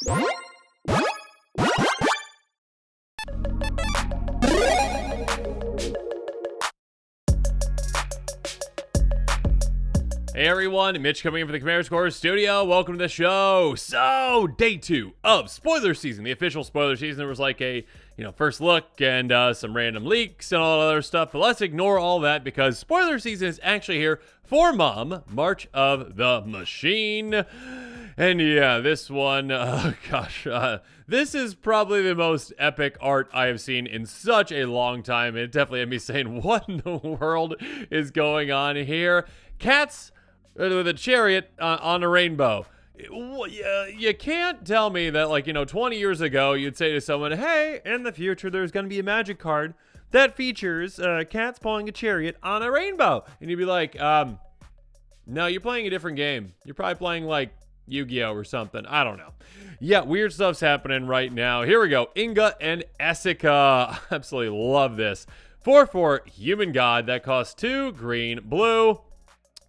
Hey everyone, Mitch coming in for the Commander Score Studio. Welcome to the show. So, day 2 of spoiler season, the official spoiler season. There was like a, first look and some random leaks and all that other stuff. But let's ignore all that because spoiler season is actually here for Mom, March of the Machine. And yeah, this one, this is probably the most epic art I have seen in such a long time. It definitely had me saying, what in the world is going on here? Cats with a chariot on a rainbow. You can't tell me that, 20 years ago, you'd say to someone, hey, in the future, there's going to be a magic card that features cats pulling a chariot on a rainbow. And you'd be like, no, you're playing a different game. You're probably playing, Yu-Gi-Oh! Or something. I don't know. Yeah, weird stuff's happening right now. Here we go. Inga and Essika. Absolutely love this. 4/4 human god that costs 2 green, blue.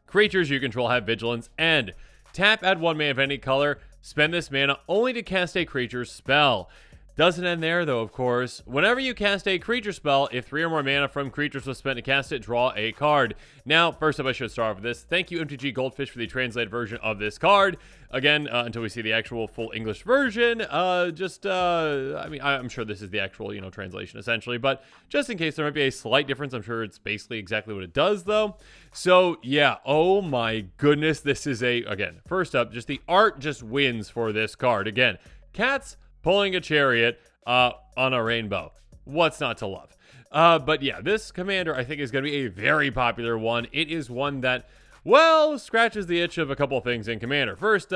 Creatures you control have vigilance and tap, add 1 mana of any color. Spend this mana only to cast a creature spell. Doesn't end there though, of course. Whenever you cast a creature spell, if 3 or more mana from creatures was spent to cast it, draw a card. Now, first up, I should start off with this. Thank you, MTG Goldfish, for the translated version of this card. Again, until we see the actual full English version, I'm sure this is the actual, translation essentially, but just in case there might be a slight difference, I'm sure it's basically exactly what it does though. So yeah, oh my goodness, this is again, first up, just the art just wins for this card. Again, cats pulling a chariot on a rainbow. What's not to love? But yeah, this commander I think is going to be a very popular one. It is one that, well, scratches the itch of a couple things in Commander. First,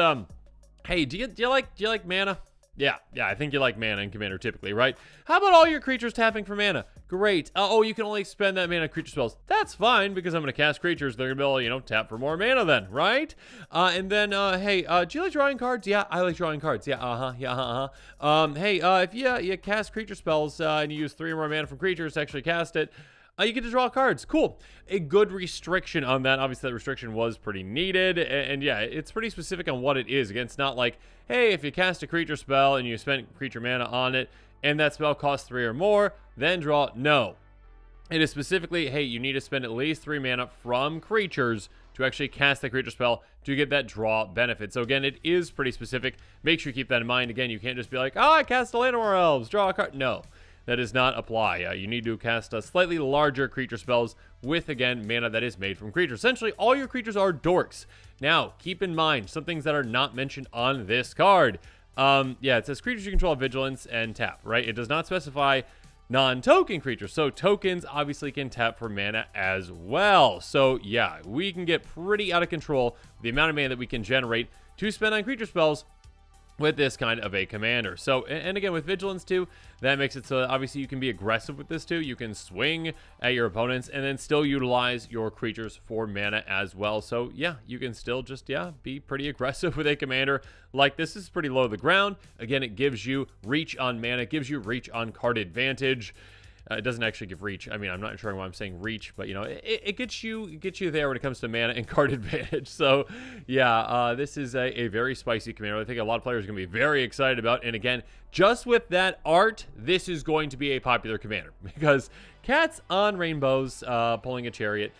hey, do you like mana? Yeah, I think you like mana in Commander typically, right? How about all your creatures tapping for mana? Great. Oh, you can only spend that mana on creature spells. That's fine because I'm going to cast creatures. They're going to be able to, tap for more mana then, right? And then, hey, do you like drawing cards? Yeah, I like drawing cards. Yeah, hey, if you cast creature spells and you use 3 or more mana from creatures to actually cast it, you get to draw cards. Cool. A good restriction on that. Obviously, that restriction was pretty needed. And yeah, it's pretty specific on what it is. Again, it's not like, hey, if you cast a creature spell and you spend creature mana on it, and that spell costs 3 or more, then draw. No. It is specifically, hey, you need to spend at least 3 mana from creatures to actually cast the creature spell to get that draw benefit. So again, it is pretty specific. Make sure you keep that in mind. Again, you can't just be like, oh, I cast a Llanowar Elves, draw a card. No. That does not apply. You need to cast slightly larger creature spells with, again, mana that is made from creatures. Essentially, all your creatures are dorks. Now, keep in mind some things that are not mentioned on this card. Yeah, it says creatures you control have vigilance and tap, right? It does not specify non-token creatures. So tokens obviously can tap for mana as well. So yeah, we can get pretty out of control with the amount of mana that we can generate to spend on creature spells with this kind of a commander. So, and again, with vigilance too, that makes it so that obviously you can be aggressive with this too. You can swing at your opponents and then still utilize your creatures for mana as well. So yeah, you can still just, be pretty aggressive with a commander like this. Is pretty low to the ground. Again, it gives you reach on mana, gives you reach on card advantage. It doesn't actually give reach. I mean, I'm not sure why I'm saying reach, but it gets you there when it comes to mana and card advantage. So yeah, this is a very spicy commander. I think a lot of players are going to be very excited about. And again, just with that art, this is going to be a popular commander because cats on rainbows pulling a chariot.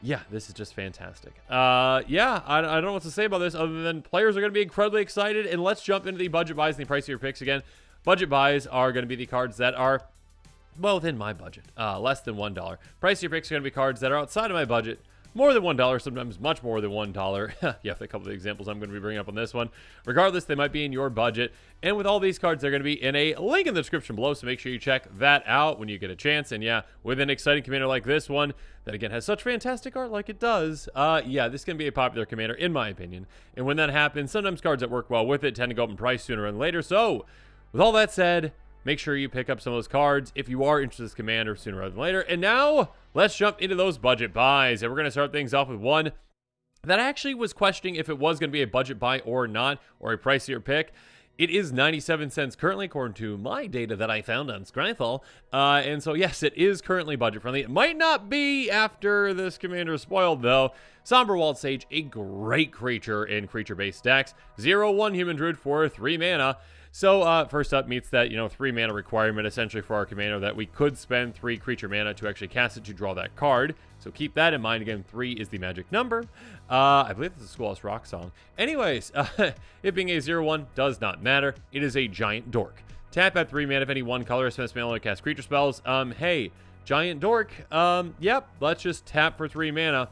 Yeah, this is just fantastic. Yeah, I don't know what to say about this other than players are going to be incredibly excited. And let's jump into the budget buys and the pricier picks again. Budget buys are going to be the cards that are, well, within my budget, less than $1. Pricier picks are going to be cards that are outside of my budget, more than $1, sometimes much more than $1. Yeah, a couple of the examples I'm going to be bringing up on this one. Regardless, they might be in your budget. And with all these cards, they're going to be in a link in the description below, so make sure you check that out when you get a chance. And yeah, with an exciting commander like this one, that again has such fantastic art like it does, yeah, this can be a popular commander in my opinion. And when that happens, sometimes cards that work well with it tend to go up in price sooner than later. So, with all that said, make sure you pick up some of those cards if you are interested in this commander sooner rather than later. And now, let's jump into those budget buys. And we're going to start things off with one that I actually was questioning if it was going to be a budget buy or not, or a pricier pick. It is 97 cents currently, according to my data that I found on Scryfall. And so, yes, it is currently budget friendly. It might not be after this commander is spoiled, though. Somber Walled Sage, a great creature in creature-based decks. 0/1 Human Druid for 3 mana. So first up meets that, 3 mana requirement essentially for our commander, that we could spend 3 creature mana to actually cast it to draw that card. So keep that in mind. Again, 3 is the magic number. I believe it's a Schoolhouse Rock song. Anyways, it being a 0/1 does not matter. It is a giant dork. Tap at 3 mana if any one color spends mana to cast creature spells. Hey, giant dork. Yep, let's just tap for 3 mana.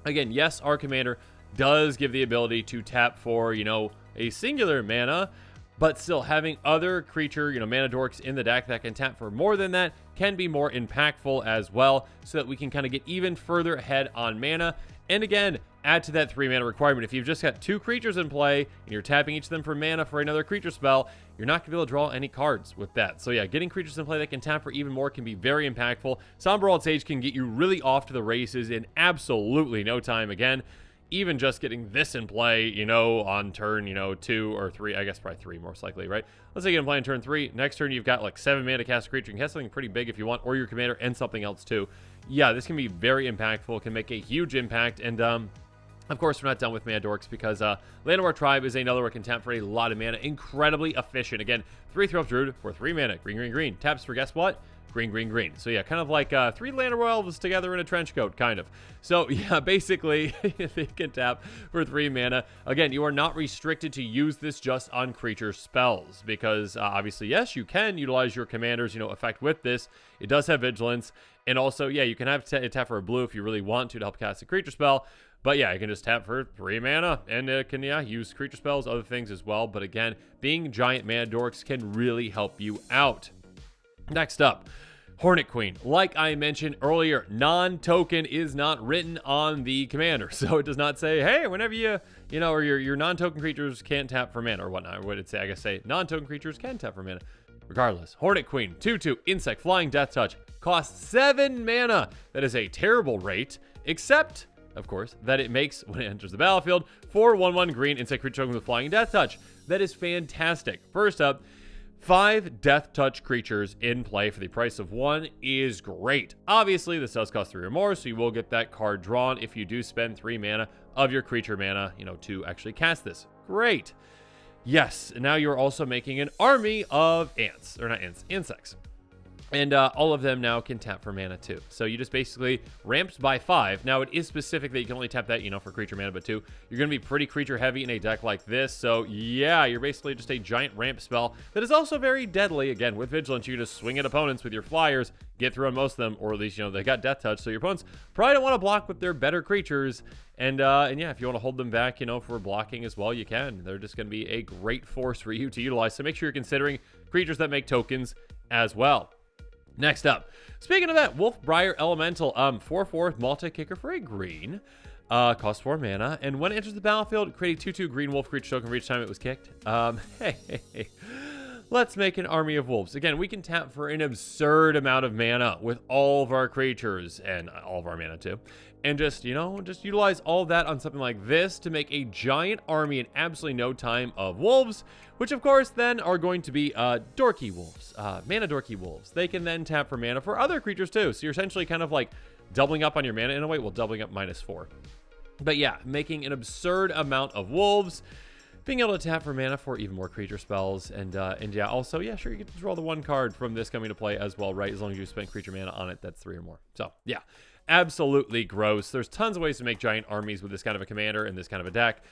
Again, yes, our commander does give the ability to tap for, a singular mana, but still having other creature, mana dorks in the deck that can tap for more than that can be more impactful as well, so that we can kind of get even further ahead on mana. And again, add to that 3 mana requirement. If you've just got 2 creatures in play and you're tapping each of them for mana for another creature spell, you're not going to be able to draw any cards with that. So yeah, getting creatures in play that can tap for even more can be very impactful. Somber Walled Sage can get you really off to the races in absolutely no time. Again, even just getting this in play, on turn, 2 or 3, I guess probably 3 most likely, right? Let's say you can play on turn 3. Next turn, you've got like 7 mana to cast a creature. You can cast something pretty big if you want, or your commander and something else too. Yeah, this can be very impactful, can make a huge impact. And of course, we're not done with mana dorks, because Land of Our Tribe is another one that can tap for a lot of mana. Incredibly efficient. Again, 3 Throw Druid for 3 mana. Green, green, green. Taps for guess what? Green, green, green. So yeah, kind of like 3 Land of Elves together in a trench coat, kind of. So yeah, basically, they can tap for 3 mana. Again, you are not restricted to use this just on creature spells, because obviously, yes, you can utilize your commander's, effect with this. It does have vigilance. And also, yeah, you can have tap for a blue if you really want to help cast a creature spell. But yeah, you can just tap for 3 mana, and it can, use creature spells, other things as well. But again, being giant mana dorks can really help you out. Next up, Hornet Queen. Like I mentioned earlier, non-token is not written on the commander. So it does not say, hey, whenever or your non-token creatures can't tap for mana or whatnot. Or what it say? I guess say non-token creatures can tap for mana. Regardless, Hornet Queen, 2/2, insect, flying, death touch, costs 7 mana. That is a terrible rate, except, of course, that it makes, when it enters the battlefield, 4/1/1 green insect creature token with flying death touch. That is fantastic. First up, 5 death touch creatures in play for the price of 1 is great. Obviously, this does cost 3 or more, so you will get that card drawn if you do spend 3 mana of your creature mana, to actually cast this. Great. Yes, and now you're also making an army of ants, or not ants, insects. And all of them now can tap for mana too. So you just basically ramped by 5. Now it is specific that you can only tap that, for creature mana, but 2. You're going to be pretty creature heavy in a deck like this. So yeah, you're basically just a giant ramp spell that is also very deadly. Again, with vigilance, you can just swing at opponents with your flyers, get through on most of them, or at least, they got death touch. So your opponents probably don't want to block with their better creatures. And yeah, if you want to hold them back, for blocking as well, you can. They're just going to be a great force for you to utilize. So make sure you're considering creatures that make tokens as well. Next up, speaking of that, Wolfbriar Elemental, 4/4 multi-kicker for a green, costs 4 mana, and when it enters the battlefield, create a 2/2 green wolf creature token for each time it was kicked. Hey. Let's make an army of wolves. Again, we can tap for an absurd amount of mana with all of our creatures, and all of our mana too. And just utilize all of that on something like this to make a giant army in absolutely no time of wolves, which of course then are going to be dorky wolves, mana dorky wolves. They can then tap for mana for other creatures too. So you're essentially kind of like doubling up on your mana in a way. Well, doubling up -4. But yeah, making an absurd amount of wolves, being able to tap for mana for even more creature spells, and yeah, also, yeah, sure, you get to draw the 1 card from this coming to play as well, right? As long as you spend creature mana on it, that's 3 or more. So yeah, absolutely gross. There's tons of ways to make giant armies with this kind of a commander and this kind of a deck.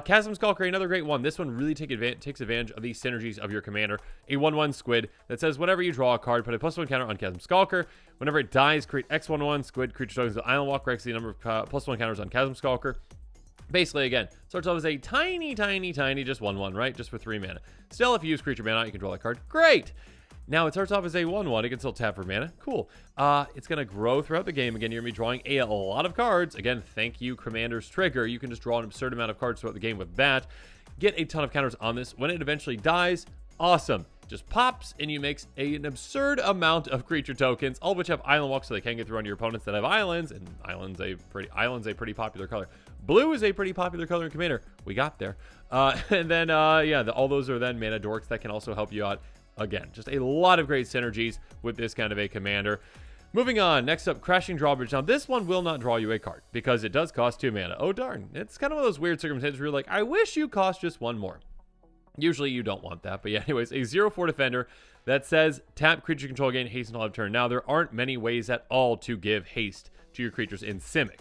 Chasm Skulker, another great one. This one really takes advantage of the synergies of your commander. A 1/1 squid that says whenever you draw a card, put a +1 counter on Chasm Skulker. Whenever it dies, create X1/1 squid creature tokens with Island Walk, X the number of +1 counters on Chasm Skulker. Basically, again, starts off as a tiny, just 1/1, right? Just for 3 mana. Still, if you use creature mana, you can draw that card. Great! Now, it starts off as a 1/1. It can still tap for mana. Cool. It's going to grow throughout the game. Again, you're going to be drawing a lot of cards. Again, thank you, Commander's Trigger. You can just draw an absurd amount of cards throughout the game with that. Get a ton of counters on this. When it eventually dies, awesome. Just pops, and you make an absurd amount of creature tokens, all of which have Island Walk, so they can get through on your opponents that have islands, and island's a pretty popular color. Blue is a pretty popular color in Commander. We got there. And then, yeah, all those are then mana dorks that can also help you out. Again, just a lot of great synergies with this kind of a commander. Moving on, next up, Crashing Drawbridge. Now, this one will not draw you a card because it does cost 2 mana. Oh, darn. It's kind of one of those weird circumstances where you're like, I wish you cost just 1 more. Usually you don't want that, but yeah, anyways, a 0/4 defender that says tap creature control, gain haste until end of turn. Now, there aren't many ways at all to give haste to your creatures in Simic.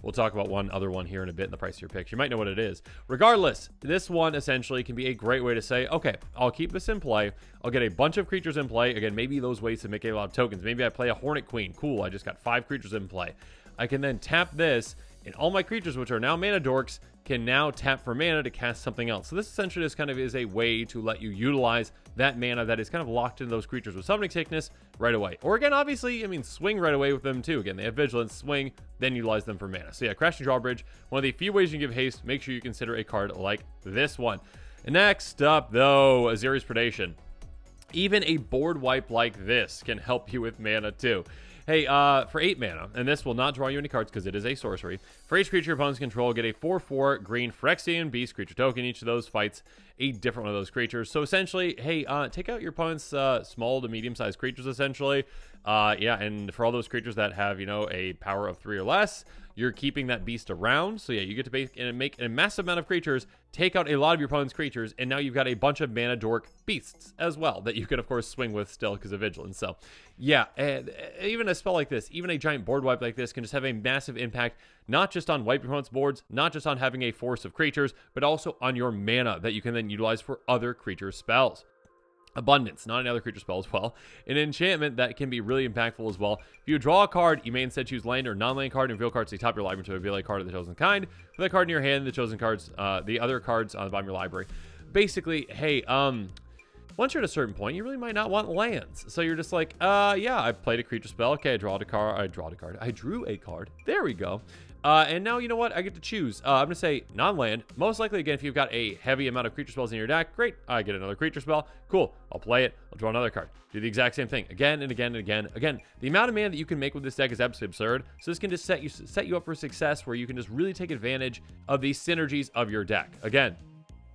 We'll talk about one other one here in a bit in the Pricier picks. You might know what it is. Regardless, this one essentially can be a great way to say, okay, I'll keep this in play. I'll get a bunch of creatures in play. Again, maybe those ways to make a lot of tokens. Maybe I play a Hornet Queen. Cool, I just got 5 creatures in play. I can then tap this, and all my creatures, which are now mana dorks, can now tap for mana to cast something else. So this essentially just kind of is a way to let you utilize that mana that is kind of locked into those creatures with summoning sickness right away. Or again, obviously, I mean, swing right away with them too. Again, they have vigilance, swing, then utilize them for mana. So yeah, Crashing Drawbridge, one of the few ways you can give haste. Make sure you consider a card like this one. And next up, though, Aziri's Predation. Even a board wipe like this can help you with mana too. Hey, for 8 mana, and this will not draw you any cards because it is a sorcery. For each creature your opponents control, get a 4/4 green Phyrexian Beast creature token. Each of those fights a different one of those creatures. So essentially, hey, take out your opponent's small to medium-sized creatures, essentially. Yeah, and for all those creatures that have, you know, a power of 3 or less, you're keeping that beast around. So yeah, you get to make a massive amount of creatures, take out a lot of your opponent's creatures, and now you've got a bunch of mana dork beasts as well that you can, of course, swing with still because of vigilance. So yeah, and even a spell like this, even a giant board wipe like this can just have a massive impact, not just on wipe your opponent's boards, not just on having a force of creatures, but also on your mana that you can then utilize for other creature spells. Abundance, not any other creature spell as well. An enchantment that can be really impactful as well. If you draw a card, you may instead choose land or non-land card and reveal cards to the top of your library to reveal a card of the chosen kind. With a card in your hand, the chosen cards, the other cards on the bottom of your library. Basically, hey, once you're at a certain point, you really might not want lands. So you're just like, yeah, I played a creature spell. Okay, I drew a card. There we go. And now, you know what? I get to choose. I'm going to say non-land. Most likely, again, if you've got a heavy amount of creature spells in your deck, great. I get another creature spell. Cool. I'll play it. I'll draw another card. Do the exact same thing again and again and again. Again, the amount of mana that you can make with this deck is absolutely absurd. So this can just set you up for success where you can just really take advantage of the synergies of your deck. Again,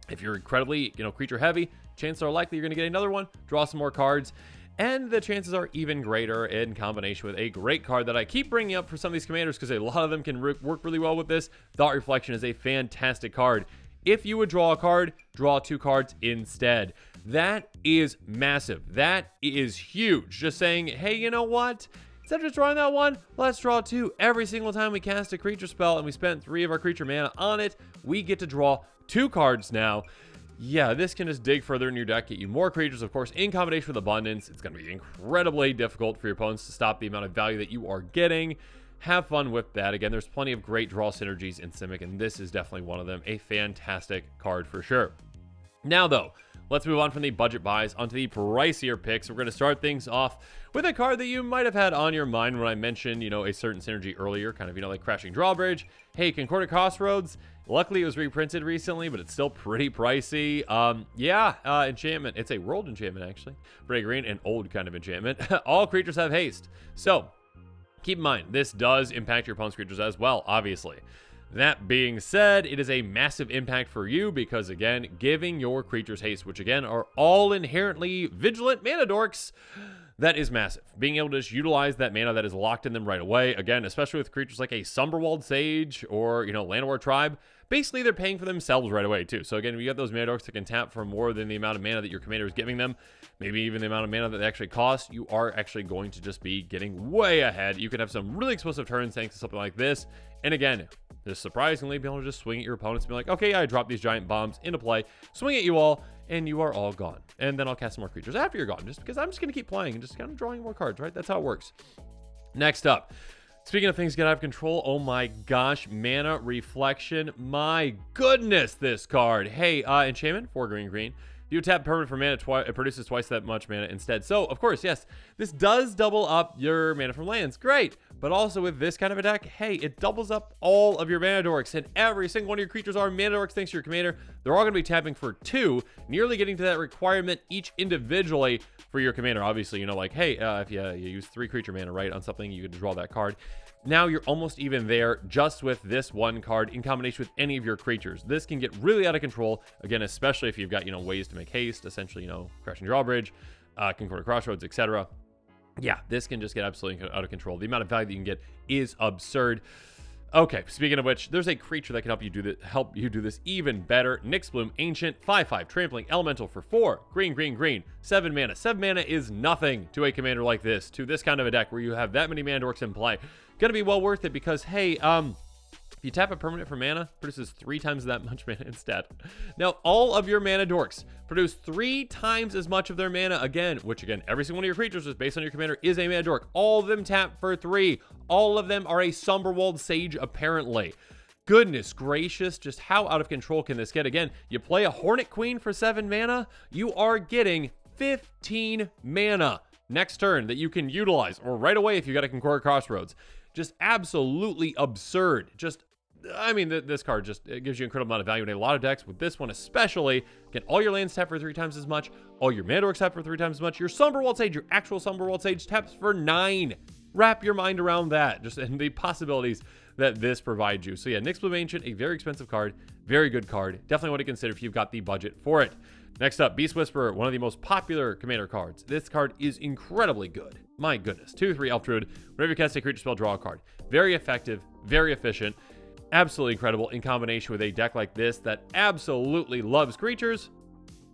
if you're incredibly, creature heavy, chances are likely you're going to get another one, draw some more cards. And the chances are even greater in combination with a great card that I keep bringing up for some of these commanders because a lot of them can work really well with this. Thought Reflection is a fantastic card. If you would draw a card, draw 2 cards instead. That is massive. That is huge. Just saying, hey, you know what? Instead of just drawing that one, let's draw 2. Every single time we cast a creature spell and we spent 3 of our creature mana on it, we get to draw 2 cards now. Yeah, this can just dig further in your deck, get you more creatures, of course, in combination with Abundance. It's going to be incredibly difficult for your opponents to stop the amount of value that you are getting. Have fun with that. Again, there's plenty of great draw synergies in Simic, and this is definitely one of them. A fantastic card for sure. Now, though, let's move on from the budget buys onto the pricier picks. We're going to start things off with a card that you might have had on your mind when I mentioned, a certain synergy earlier, kind of, like Crashing Drawbridge. Hey, Concordant Crossroads. Luckily, it was reprinted recently, but it's still pretty pricey. Enchantment. It's a world enchantment, actually. Pretty green, an old kind of enchantment. All creatures have haste. So, keep in mind, this does impact your opponent's creatures as well, obviously. That being said, it is a massive impact for you because, again, giving your creatures haste, which, again, are all inherently vigilant mana dorks, that is massive. Being able to just utilize that mana that is locked in them right away, again, especially with creatures like a Sumberwald Sage or, Llanowar Tribe, basically they're paying for themselves right away, too. So, again, if you got those mana dorks that can tap for more than the amount of mana that your commander is giving them, maybe even the amount of mana that they actually cost, you are actually going to just be getting way ahead. You could have some really explosive turns thanks to something like this. And again, just surprisingly, be able to just swing at your opponents and be like, okay, I dropped these giant bombs into play, swing at you all, and you are all gone. And then I'll cast some more creatures after you're gone, just because I'm just going to keep playing and just kind of drawing more cards, right? That's how it works. Next up, speaking of things get out of control, oh my gosh, Mana Reflection. My goodness, this card. Hey, enchantment, 4 green. You tap permanent for mana, it produces twice that much mana instead. So, of course, yes, this does double up your mana from lands. Great. But also with this kind of a deck, hey, it doubles up all of your mana dorks. And every single one of your creatures are mana dorks thanks to your commander. They're all going to be tapping for 2, nearly getting to that requirement each individually for your commander. Obviously, hey, if you use 3 creature mana, right, on something, you could draw that card. Now you're almost even there just with this one card in combination with any of your creatures. This can get really out of control, again, especially if you've got, ways to make haste, essentially, Crashing Drawbridge, Concordant Crossroads, etc. Yeah, this can just get absolutely out of control. The amount of value that you can get is absurd. Okay, speaking of which, there's a creature that can help you do this even better. Nyx Bloom, Ancient, 5/5, Trampling, Elemental for 4, green, green, green, 7 mana. 7 mana is nothing to a commander like this, to this kind of a deck where you have that many mana dorks in play. Gonna be well worth it because, hey, if you tap a permanent for mana, produces 3 times that much mana instead. Now, all of your mana dorks produce 3 times as much of their mana again, which again, every single one of your creatures is based on your commander is a mana dork. All of them tap for 3. All of them are a Somberwald Sage, apparently. Goodness gracious, just how out of control can this get? Again, you play a Hornet Queen for 7 mana, you are getting 15 mana next turn that you can utilize, or right away if you got a Concord Crossroads. Just absolutely absurd. I mean, this card just gives you an incredible amount of value in a lot of decks. With this one especially, get all your lands tap for 3 times as much, all your mana dorks tap for 3 times as much, your Somberwald Sage, your actual Somberwald Sage taps for 9. Wrap your mind around that, just and the possibilities that this provides you. So yeah, Nyx Bloom Ancient, a very expensive card, very good card. Definitely want to consider if you've got the budget for it. Next up, Beast Whisperer, one of the most popular commander cards. This card is incredibly good. My goodness. 2/3 Elf Druid. Whenever you cast a creature spell, draw a card. Very effective, very efficient. Absolutely incredible in combination with a deck like this that absolutely loves creatures.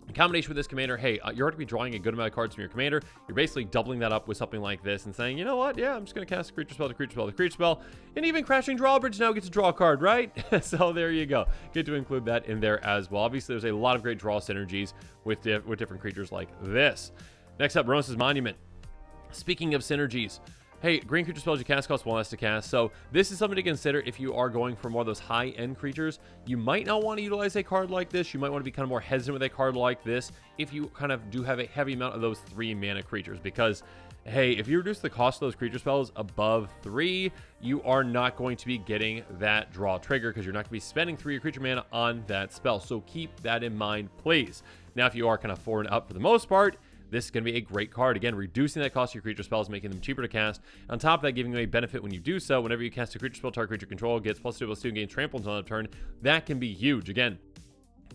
In combination with this commander, hey, you're going to be drawing a good amount of cards from your commander. You're basically doubling that up with something like this and saying, you know what? Yeah, I'm just going to cast a creature spell to creature spell to creature spell. And even Crashing Drawbridge now gets to draw a card, right? So there you go. Get to include that in there as well. Obviously, there's a lot of great draw synergies with different creatures like this. Next up, Ronos' Monument. Speaking of synergies, hey, green creature spells you cast cost 1 less to cast. So this is something to consider if you are going for more of those high-end creatures. You might not want to utilize a card like this. You might want to be kind of more hesitant with a card like this if you kind of do have a heavy amount of those 3 mana creatures. Because, hey, if you reduce the cost of those creature spells above 3, you are not going to be getting that draw trigger because you're not going to be spending 3 of your creature mana on that spell. So keep that in mind, please. Now, if you are kind of 4 and up for the most part, this is going to be a great card. Again, reducing that cost of your creature spells, making them cheaper to cast. On top of that, giving you a benefit when you do so. Whenever you cast a creature spell, target creature control gets +2/+2 and gains trample until end of turn. That can be huge. Again,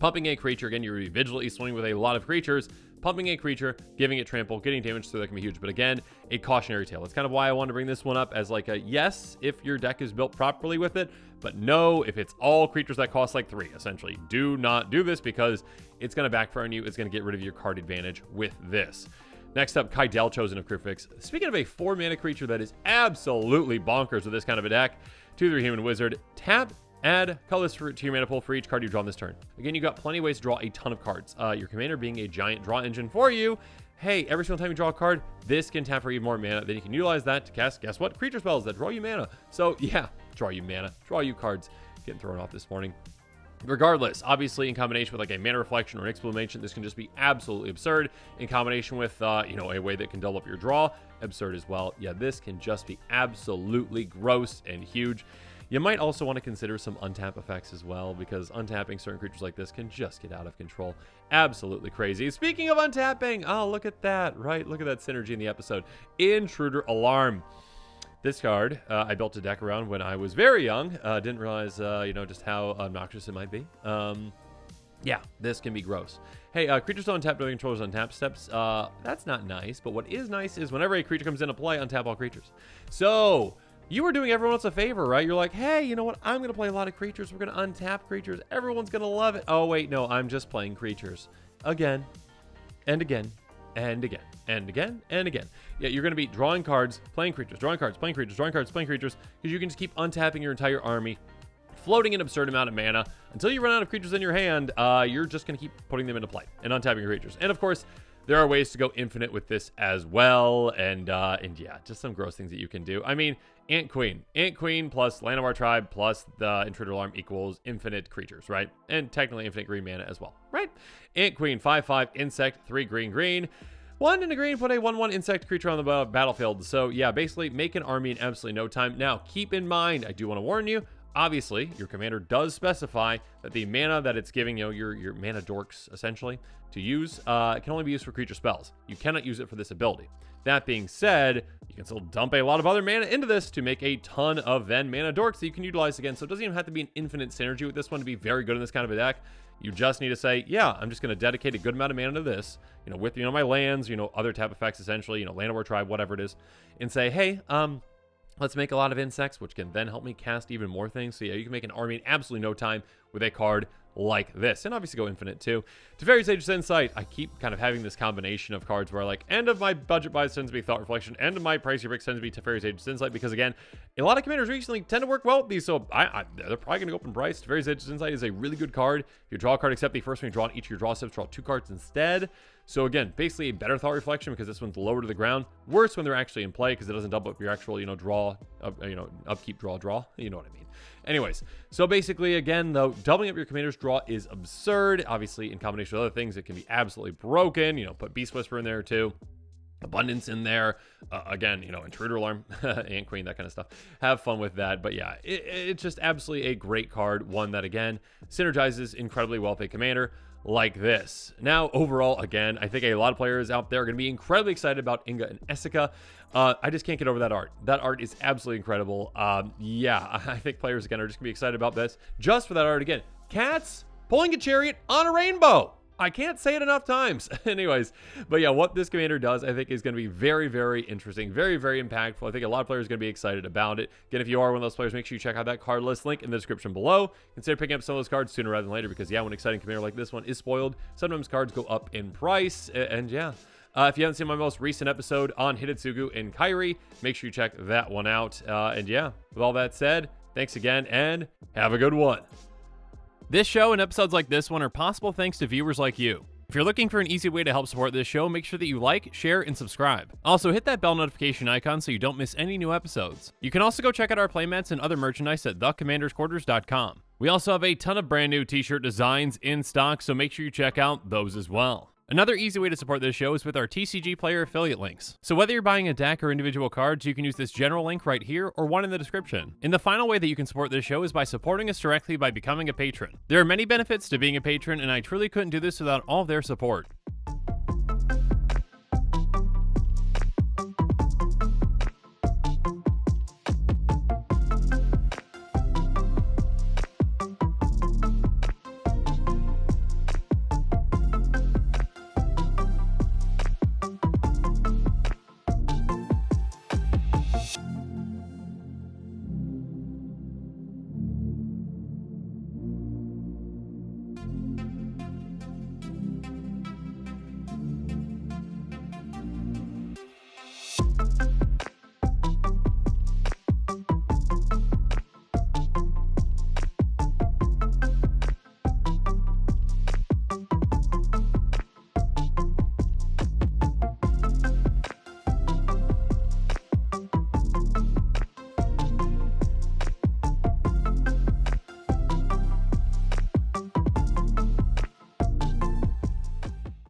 pumping a creature, again, you're vigilantly swimming with a lot of creatures. Pumping a creature, giving it trample, getting damage, so that can be huge. But again, a cautionary tale. That's kind of why I wanted to bring this one up as like a yes, if your deck is built properly with it, but no, if it's all creatures that cost like 3, essentially. Do not do this because it's going to backfire on you. It's going to get rid of your card advantage with this. Next up, Kydel, Chosen of Cryptix. Speaking of a 4 mana creature that is absolutely bonkers with this kind of a deck, 2/3 Human Wizard, tap, add colors to your mana pool for each card you draw this turn. Again, you got plenty of ways to draw a ton of cards. Your commander being a giant draw engine for you. Hey, every single time you draw a card, this can tap for even more mana. Then you can utilize that to cast, guess what? Creature spells that draw you mana. So yeah, draw you mana, draw you cards. Getting thrown off this morning. Regardless, obviously in combination with like a Mana Reflection or Nyx Bloom Ancient, this can just be absolutely absurd. In combination with, a way that can double up your draw, absurd as well. Yeah, this can just be absolutely gross and huge. You might also want to consider some untap effects as well, because untapping certain creatures like this can just get out of control. Absolutely crazy. Speaking of untapping, oh, look at that, right? Look at that synergy in the episode. Intruder Alarm. This card, I built a deck around when I was very young. Didn't realize, just how obnoxious it might be. Yeah, this can be gross. Hey, creatures don't untap during controllers untap steps. That's not nice, but what is nice is whenever a creature comes into play, untap all creatures. So, you were doing everyone else a favor, right? You're like, hey, you know what? I'm going to play a lot of creatures. We're going to untap creatures. Everyone's going to love it. Oh, wait, no, I'm just playing creatures. Again, and again, and again, and again, and again. Yeah, you're going to be drawing cards, playing creatures, drawing cards, playing creatures, drawing cards, playing creatures, because you can just keep untapping your entire army, floating an absurd amount of mana until you run out of creatures in your hand. You're just going to keep putting them into play and untapping your creatures. And of course, there are ways to go infinite with this as well. And yeah, just some gross things that you can do. I mean, Ant Queen plus Land of Our Tribe plus the Intruder Alarm equals infinite creatures, right? And technically infinite green mana as well, right? Ant Queen, 5/5, insect, 3 green, green. 1 in a green, put a 1/1 insect creature on the battlefield. So yeah, basically make an army in absolutely no time. Now, keep in mind, I do want to warn you, obviously, your commander does specify that the mana that it's giving, your mana dorks, essentially, to use, can only be used for creature spells. You cannot use it for this ability. That being said, you can still dump a lot of other mana into this to make a ton of then mana dorks that you can utilize again. So it doesn't even have to be an infinite synergy with this one to be very good in this kind of a deck. You just need to say, yeah, I'm just going to dedicate a good amount of mana to this, with, my lands, other tap effects essentially, land over tribe, whatever it is, and say, hey, let's make a lot of insects, which can then help me cast even more things. So yeah, you can make an army in absolutely no time with a card like this, and obviously go infinite too. Teferi's Aegis Insight, I keep kind of having this combination of cards where like end of my budget buys tends to be Thought Reflection, end of my pricier picks tends to be Teferi's Aegis Insight, because again, a lot of commanders recently tend to work well with these, so they're probably going to go up in price. Teferi's Aegis Insight is a really good card. If you draw a card, except the first one you draw on each of your draw steps, draw 2 cards instead. So again, basically a better Thought Reflection because this one's lower to the ground. Worse when they're actually in play because it doesn't double up your actual, draw, upkeep, draw. You know what I mean. Anyways, so basically, again, though, doubling up your commander's draw is absurd. Obviously, in combination with other things, it can be absolutely broken. Put Beast Whisper in there too. Abundance in there. Again, Intruder Alarm, Ant Queen, that kind of stuff. Have fun with that. But yeah, it's just absolutely a great card. One that, again, synergizes incredibly well with a commander like this. Now, overall, again, I think a lot of players out there are going to be incredibly excited about Inga and Essika. I just can't get over that art. That art is absolutely incredible. Yeah, I think players, again, are just going to be excited about this just for that art. Again, cats pulling a chariot on a rainbow. I can't say it enough times. Anyways, but yeah, what this commander does, I think, is going to be very, very interesting, very, very impactful. I think a lot of players are going to be excited about it. Again, if you are one of those players, make sure you check out that card list link in the description below. Consider picking up some of those cards sooner rather than later because, yeah, when an exciting commander like this one is spoiled, sometimes cards go up in price. And yeah, if you haven't seen my most recent episode on Hidetsugu and Kairi, make sure you check that one out. And yeah, with all that said, thanks again and have a good one. This show and episodes like this one are possible thanks to viewers like you. If you're looking for an easy way to help support this show, make sure that you like, share, and subscribe. Also, hit that bell notification icon so you don't miss any new episodes. You can also go check out our playmats and other merchandise at thecommandersquarters.com. We also have a ton of brand new t-shirt designs in stock, so make sure you check out those as well. Another easy way to support this show is with our TCG Player affiliate links. So whether you're buying a deck or individual cards, you can use this general link right here or one in the description. And the final way that you can support this show is by supporting us directly by becoming a patron. There are many benefits to being a patron, and I truly couldn't do this without all of their support.